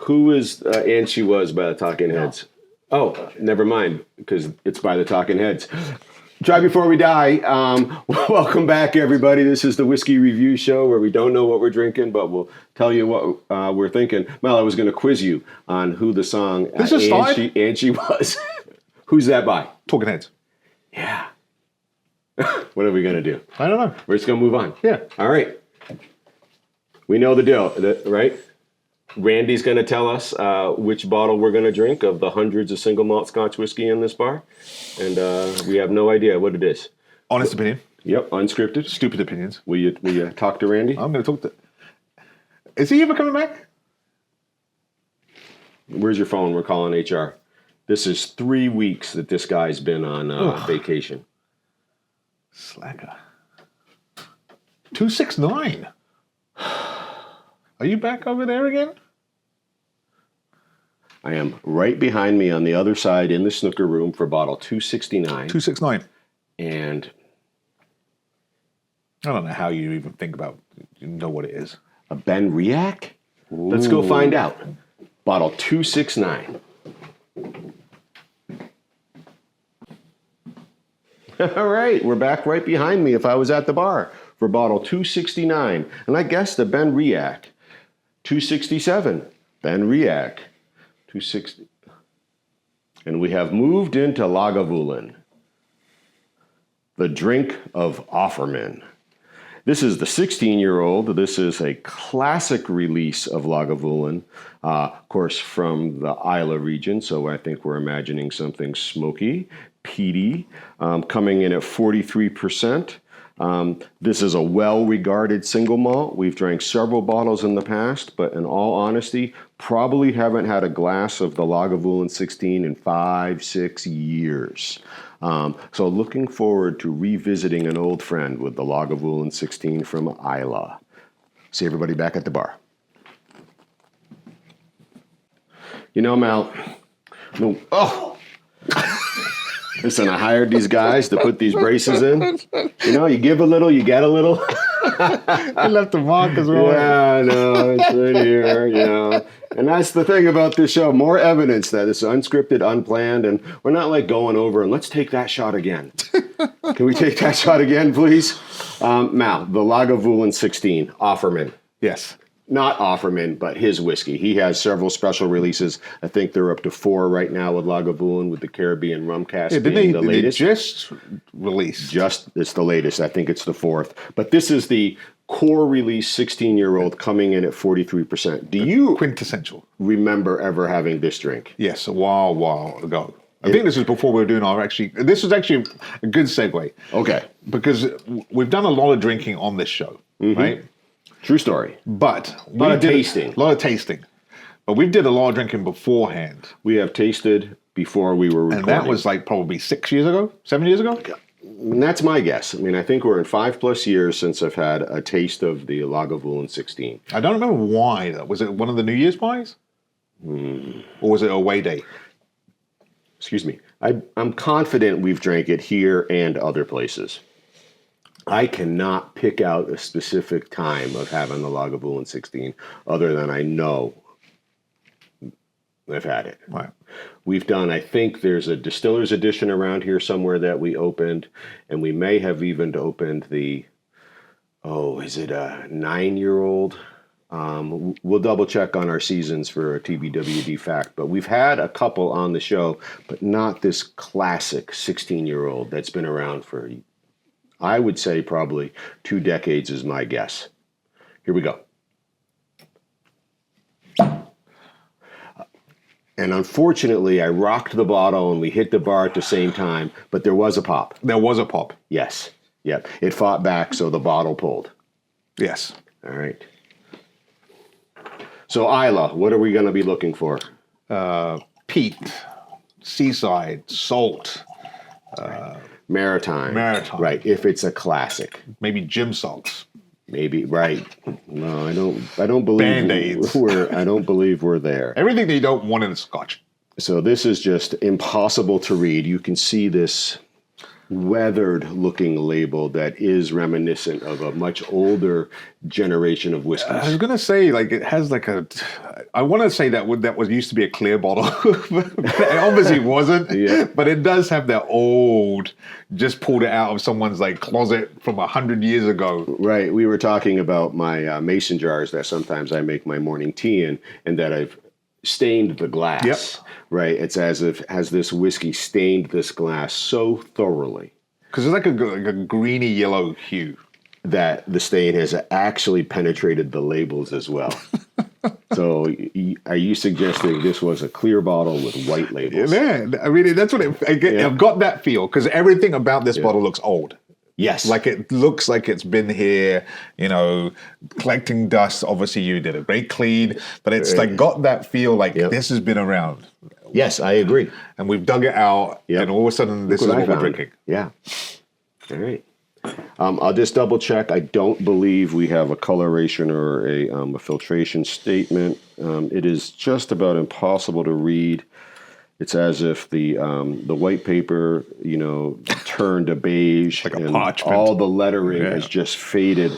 Who is And She Was by the Talking Heads? Oh, never mind, because it's by the Talking Heads. Try Before We Die. Welcome back, everybody. This is the Whiskey Review Show where we don't know what we're drinking, but we'll tell you what we're thinking. Mel, I was going to quiz you on who the song And She Was. Who's that by? Talking Heads. Yeah. What are we going to do? I don't know. We're just going to move on. Yeah. All right. We know the deal, right? Randy's going to tell us which bottle we're going to drink of the hundreds of single malt Scotch whiskey in this bar. And we have no idea what it is. Honest opinion. Yep, unscripted. Stupid opinions. Will you talk to Randy? I'm going to talk to... Is he ever coming back? Where's your phone? We're calling HR. This is 3 weeks that this guy's been on vacation. Slacker. 269. Are you back over there again? I am right behind me on the other side in the snooker room for bottle 269. 269. And I don't know how you even think about, you know what it is. a Ben Riach? Let's go find out. Bottle 269. All right, we're back right behind me if I was at the bar for bottle 269. And I guessed a Ben Riach. 267. Ben Riach. 260. And we have moved into Lagavulin, the drink of Offerman. This is the 16-year-old. This is a classic release of Lagavulin, of course, from the Islay Region. So I think we're imagining something smoky, peaty, coming in at 43%. This is a well-regarded single malt. We've drank several bottles in the past, but in all honesty, probably haven't had a glass of the Lagavulin 16 in 5-6 years. So looking forward to revisiting an old friend with the Lagavulin 16 from Islay. See everybody back at the bar. You know, Mal, listen, I hired these guys to put these braces in. You know, you give a little, you get a little. I left the mark as well. Yeah, no, it's right here, you know. And that's the thing about this show. More evidence that it's unscripted, unplanned, and we're not like going over and let's take that shot again. Can we take that shot again, please? Mal, the Lagavulin 16, Offerman. Yes. Not Offerman, but his whiskey. He has several special releases. I think they're up to 4 right now with Lagavulin, with the Caribbean rum cask being the latest. They just released? It's the latest. I think it's the 4th. But this is the core release 16-year-old coming in at 43%. Do you quintessential remember ever having this drink? Yes, a while ago. I think this was before we were doing this was actually a good segue. Okay. Because we've done a lot of drinking on this show, right? True story. But a lot of tasting. But we did a lot of drinking beforehand. We have tasted before we were recording. And that was like probably 7 years ago? And that's my guess. I mean, I think we're in 5+ years since I've had a taste of the Lagavulin 16. I don't remember why. Was it one of the New Year's pies? Or was it away day? Excuse me. I'm confident we've drank it here and other places. I cannot pick out a specific time of having the Lagavulin 16 other than I know I've had it. Right. We've done, I think there's a distiller's edition around here somewhere that we opened, and we may have even opened the, is it a 9-year-old? We'll double check on our seasons for a TBWD fact, but we've had a couple on the show, but not this classic 16-year-old that's been around for, I would say, probably 2 decades is my guess. Here we go. And unfortunately, I rocked the bottle and we hit the bar at the same time, but there was a pop. There was a pop. Yes. Yep. It fought back, so the bottle pulled. Yes. All right. So, Islay, what are we going to be looking for? Peat, seaside, salt. Maritime. Right, if it's a classic. Maybe gym salts. Maybe, right. No, I don't believe Band-Aids. I don't believe we're there. Everything that you don't want in a Scotch. So this is just impossible to read. You can see this weathered looking label that is reminiscent of a much older generation of whiskeys. I was going to say, like, it has like I want to say that was used to be a clear bottle. It obviously wasn't, Yeah. but it does have that old, just pulled it out of someone's like closet from 100 years ago. Right. We were talking about my mason jars that sometimes I make my morning tea in, and that I've stained the glass. Yep. Right. It's as if has this whiskey stained this glass so thoroughly Because it's like a greeny yellow hue. that the stain has actually penetrated the labels as well. So are you suggesting this was a clear bottle with white labels? Yeah, I mean, that's what I've got that feel, because everything about this bottle looks old. Yes. Like it looks like it's been here, collecting dust. Obviously, you did a great clean, but it's like got that feel like this has been around. Yes, I agree. And we've dug it out, and all of a sudden, this is what we're drinking. Yeah. All right. I'll just double check. I don't believe we have a coloration or a filtration statement. It is just about impossible to read. It's as if the white paper, turned a beige, Like a and parchment. all the lettering has just faded.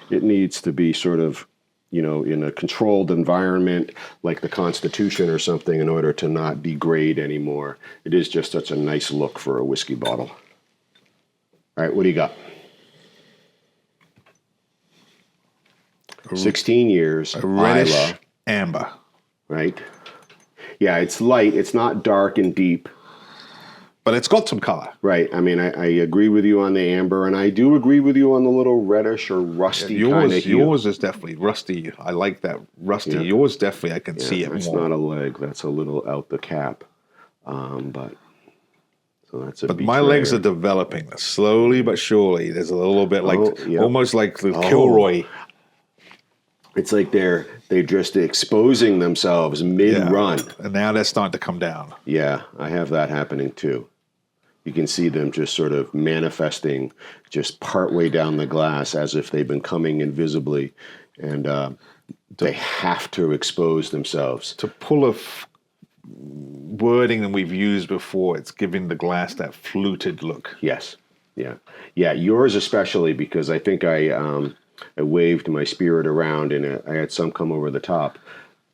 It needs to be sort of, in a controlled environment like the Constitution or something in order to not degrade anymore. It is just such a nice look for a whiskey bottle. All right, what do you got? 16 years, A reddish Islay, amber. right? Yeah, it's light. It's not dark and deep. But it's got some color. Right. I mean, I agree with you on the amber, and I do agree with you on the little reddish or rusty kind of hue. Yours is definitely rusty. I like that rusty. Yeah. Yours definitely, I can see it It's more. not a leg. That's a little out the cap. So that's a But my legs are developing slowly but surely. There's a little bit like almost like the Kilroy. It's like they're just exposing themselves mid-run. And now they're starting to come down. Yeah, I have that happening too. You can see them just sort of manifesting just partway down the glass as if they've been coming invisibly, and they have to expose themselves. To pull wording that we've used before, it's giving the glass that fluted look. Yes, yeah. Yours especially, because I think I waved my spirit around and I had some come over the top.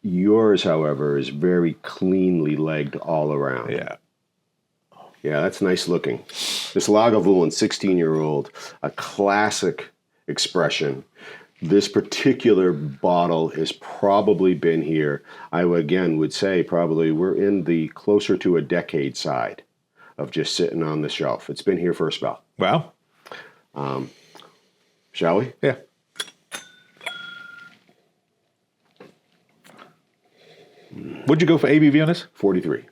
Yours, however, is very cleanly legged all around. Yeah, that's nice looking. This Lagavulin 16-year-old, a classic expression. This particular bottle has probably been here, I would say probably we're in the closer to a decade side of just sitting on the shelf. It's been here for a spell. Well, Shall we? yeah. Would you go for ABV on this? 43.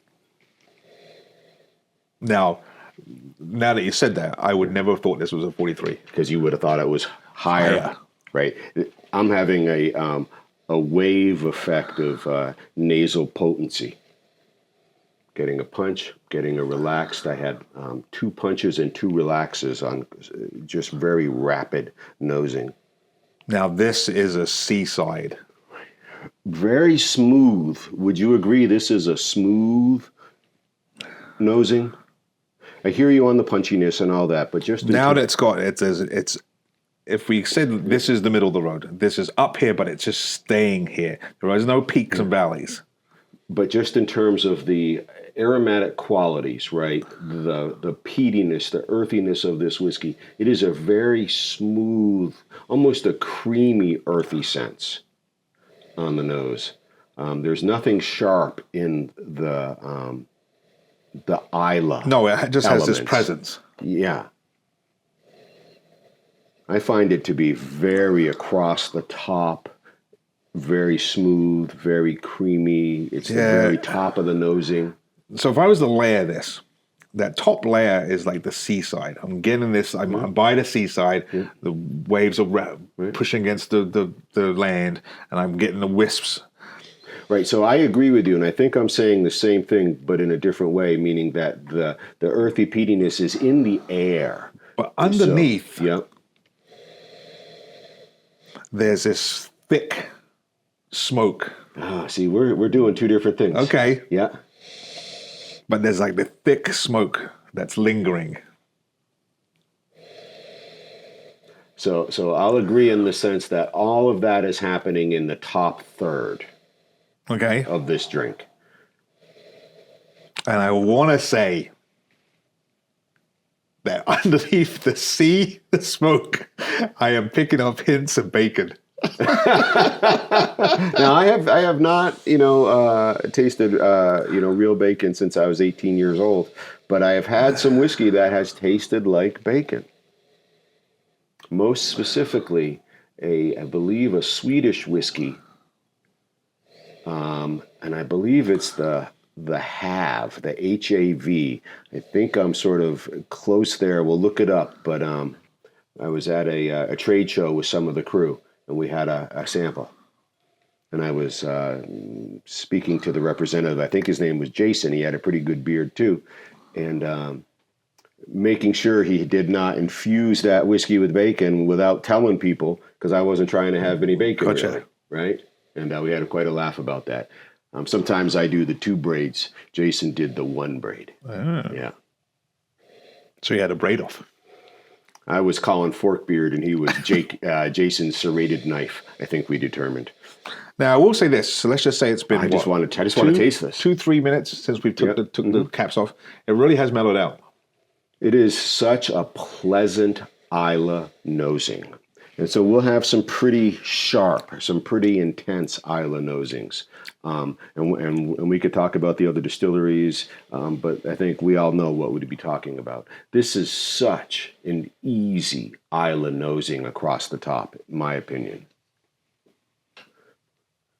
Now that you said that, I would never have thought this was a 43. Because you would have thought it was higher. Right? I'm having a wave effect of nasal potency. Getting a punch, getting a relaxed. I had 2 punches and 2 relaxes on just very rapid nosing. Now this is a seaside. Very smooth. Would you agree this is a smooth nosing? I hear you on the punchiness and all that, but just Now that it's if we said this is the middle of the road, this is up here, but it's just staying here. There is no peaks and valleys. But just in terms of the aromatic qualities, right? The peatiness, the earthiness of this whiskey, it is a very smooth, almost a creamy, earthy sense on the nose. There's nothing sharp in the Islay. No, it just has this elements. presence. Yeah. I find it to be very across the top, very smooth, very creamy. It's the very top of the nosing. So if I was to layer this, that top layer is like the seaside. I'm getting this, I'm by the seaside, the waves are pushing against the land, and I'm getting the wisps. Right, so I agree with you, and I think I'm saying the same thing, but in a different way, meaning that the earthy peatiness is in the air. But underneath, So, there's this thick smoke. See, we're doing 2 different things. Okay. Yeah. But there's like the thick smoke that's lingering. So I'll agree in the sense that all of that is happening in the top third Okay. of this drink. And I want to say that underneath the smoke, I am picking up hints of bacon. Now I have not tasted real bacon since I was 18 years old, but I have had some whiskey that has tasted like bacon. Most specifically, I believe a Swedish whiskey, and I believe it's the HAV, the HAV. I think I'm sort of close there. We'll look it up, but I was at a trade show with some of the crew, and we had a sample. And I was speaking to the representative. I think his name was Jason. He had a pretty good beard too, and making sure he did not infuse that whiskey with bacon without telling people, because I wasn't trying to have any bacon. Gotcha. Really, right? And we had quite a laugh about that. Sometimes I do the 2 braids. Jason did the 1 braid. Yeah. So you had a braid off. I was Colin Forkbeard, and he was Jason Serrated Knife. I think we determined. Now I will say this. So let's just say it's been. I just want to taste this. 2-3 minutes since we took the caps off. It really has mellowed out. It is such a pleasant Islay nosing. And so we'll have some pretty sharp, some pretty intense Islay nosings. And we could talk about the other distilleries, but I think we all know what we'd be talking about. This is such an easy Islay nosing across the top, in my opinion.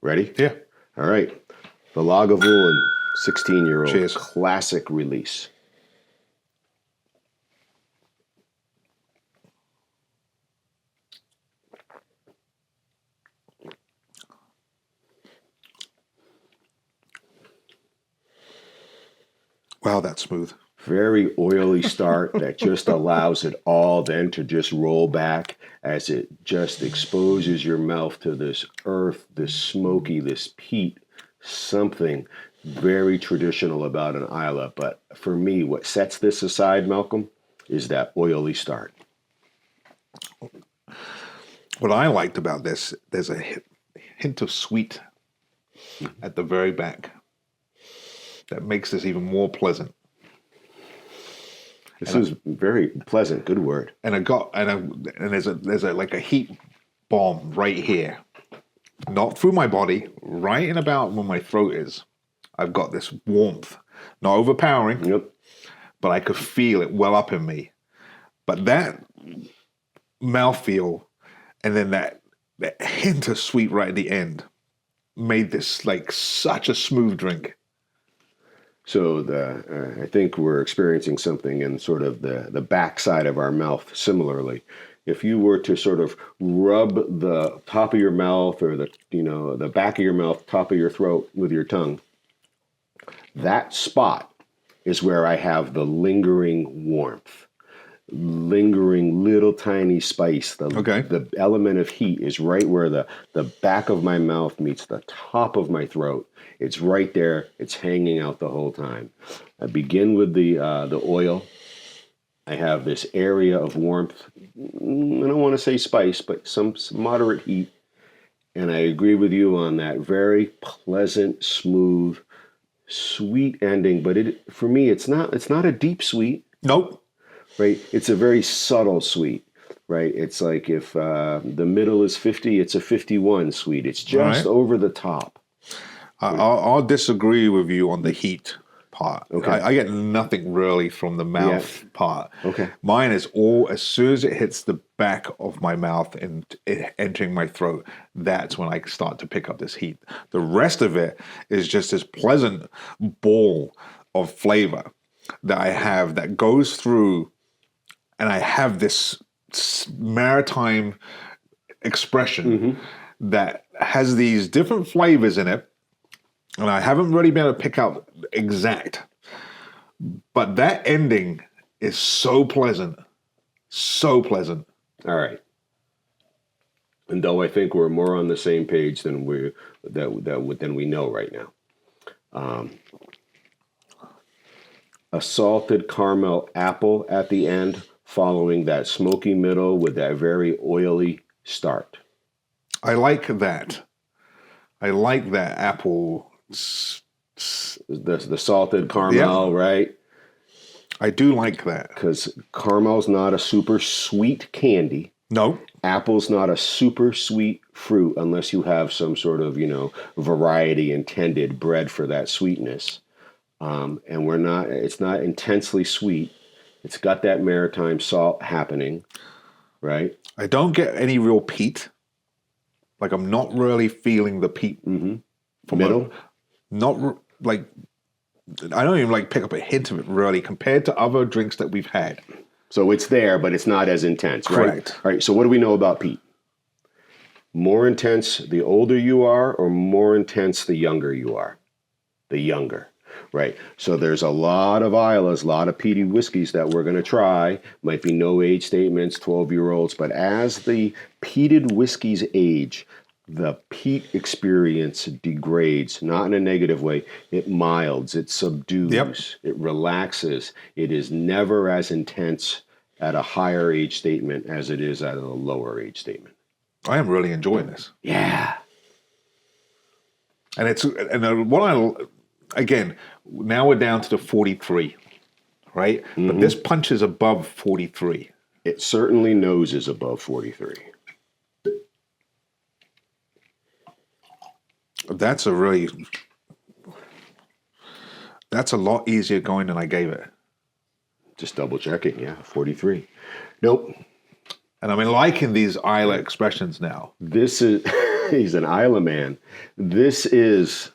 Ready? Yeah. All right. The Lagavulin 16-year-old Cheers. classic release. Wow, that's smooth. Very oily start that just allows it all then to just roll back as it just exposes your mouth to this earth, this smoky, this peat, something very traditional about an Islay. But for me, what sets this aside, Malcolm, is that oily start. What I liked about this, there's a hint of sweet at the very back that makes this even more pleasant. This is very pleasant. Good word. And there's a like a heat bomb right here, not through my body, right in about where my throat is. I've got this warmth, not overpowering, Yep. but I could feel it well up in me. But that mouthfeel and then that hint of sweet right at the end made this like such a smooth drink. So I think we're experiencing something in sort of the backside of our mouth similarly. If you were to sort of rub the top of your mouth or the back of your mouth, top of your throat with your tongue, that spot is where I have the lingering warmth, lingering little tiny spice. The element of heat is right where the back of my mouth meets the top of my throat. It's right there. It's hanging out the whole time. I begin with the oil. I have this area of warmth. I don't want to say spice, but some moderate heat. And I agree with you on that very pleasant, smooth, sweet ending. But for me, it's not a deep sweet. Nope. Right? It's a very subtle sweet. Right? It's like if the middle is 50, it's a 51 sweet. It's just over the top. I'll disagree with you on the heat part. Okay. I get nothing really from the mouth part. Okay. Mine is all, as soon as it hits the back of my mouth and it entering my throat, that's when I start to pick up this heat. The rest of it is just this pleasant ball of flavor that I have that goes through, and I have this maritime expression that has these different flavors in it. And I haven't really been able to pick out exact, but that ending is so pleasant, so pleasant. All right. And though I think we're more on the same page than we know right now. A salted caramel apple at the end, following that smoky middle with that very oily start. I like that. I like that apple. The salted caramel, right? I do like that. Because caramel's not a super sweet candy. No. Apple's not a super sweet fruit unless you have some sort of, variety intended bred for that sweetness. And it's not intensely sweet. It's got that maritime salt happening, right? I don't get any real peat. Like, I'm not really feeling the peat. From Middle? I don't even pick up a hint of it really compared to other drinks that we've had. So it's there, but it's not as intense, right? Correct. All right, so what do we know about peat? More intense the older you are, or more intense the younger you are? The younger, right? So there's a lot of Islas, a lot of peaty whiskeys that we're going to try. Might be no age statements, 12-year-olds, but as the peated whiskeys age, the peat experience degrades, not in a negative way. It milds, it subdues, it relaxes. It is never as intense at a higher age statement as it is at a lower age statement. I am really enjoying this. Yeah. And again, now we're down to the 43, right? But this punches above 43. It certainly noses above 43. That's a lot easier going than I gave it. Just double checking, yeah, 43. Nope. And I'm liking these Islay expressions now. This is, he's an Islay man. This is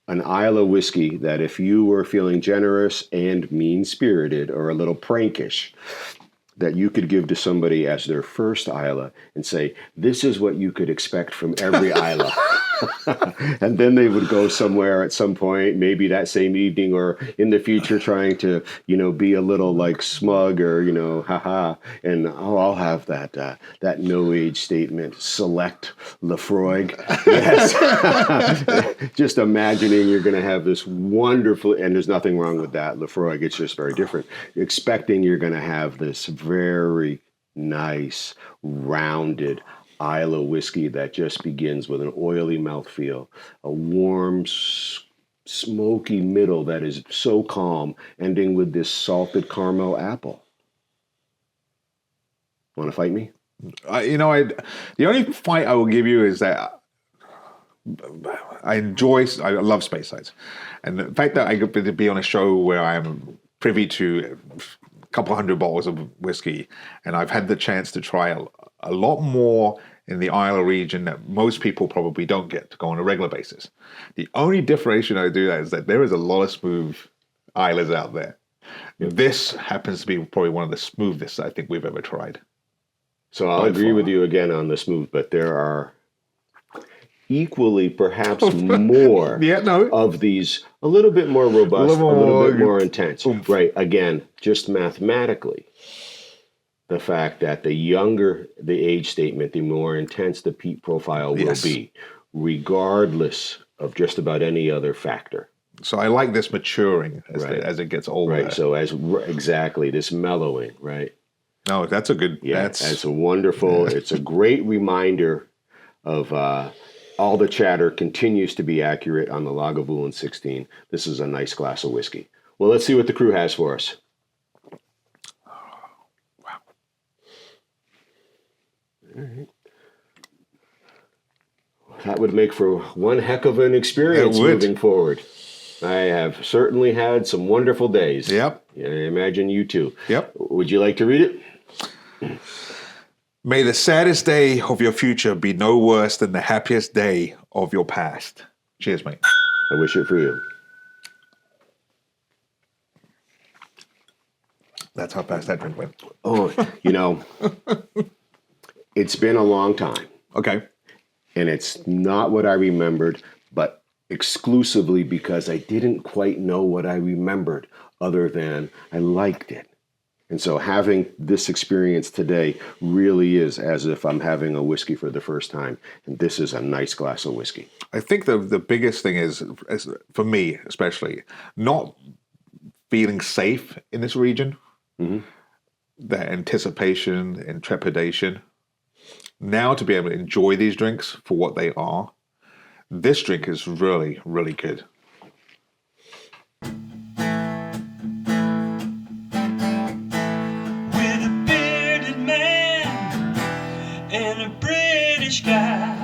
an Islay whiskey that if you were feeling generous and mean-spirited or a little prankish, that you could give to somebody as their first Islay and say, this is what you could expect from every Islay. And then they would go somewhere at some point, maybe that same evening or in the future, trying to, be a little smug or, haha. And I'll have that no age statement, select Lefroy. Yes. Just imagining you're going to have this wonderful, and there's nothing wrong with that, Lefroy. It's just very different. Expecting you're going to have this very nice, rounded Islay whiskey that just begins with an oily mouthfeel, a warm, smoky middle that is so calm, ending with this salted caramel apple. Want to fight me? The only fight I will give you is that I love Space Sides. And the fact that I get to be on a show where I am privy to a couple hundred bottles of whiskey, and I've had the chance to try a lot more in the Islay region that most people probably don't get to go on a regular basis. The only differentiation I do that is that there is a lot of smooth Islas out there. This happens to be probably one of the smoothest I think we've ever tried. So I'll agree with you again on the smooth, but there are equally perhaps more of these a little bit more robust, a little bit more intense. Right, again, just mathematically, the fact that the younger the age statement, the more intense the peat profile will be, regardless of just about any other factor. So I like this maturing as it gets older. Right, so exactly, this mellowing, right? No, that's a good... Yeah, it's a wonderful... It's a great reminder of... all the chatter continues to be accurate on the Lagavulin 16. This is a nice glass of whiskey. Well, let's see what the crew has for us. Wow. All right. That would make for one heck of an experience moving forward. I have certainly had some wonderful days. Yep. I imagine you too. Yep. Would you like to read it? May the saddest day of your future be no worse than the happiest day of your past. Cheers, mate. I wish it for you. That's how fast that drink went. Oh, it's been a long time. Okay. And it's not what I remembered, but exclusively because I didn't quite know what I remembered other than I liked it. And so having this experience today really is as if I'm having a whiskey for the first time. And this is a nice glass of whiskey. I think the biggest thing is, for me especially, not feeling safe in this region. Mm-hmm. that anticipation and trepidation. Now to be able to enjoy these drinks for what they are, this drink is really, really good. With a bearded man and a British guy,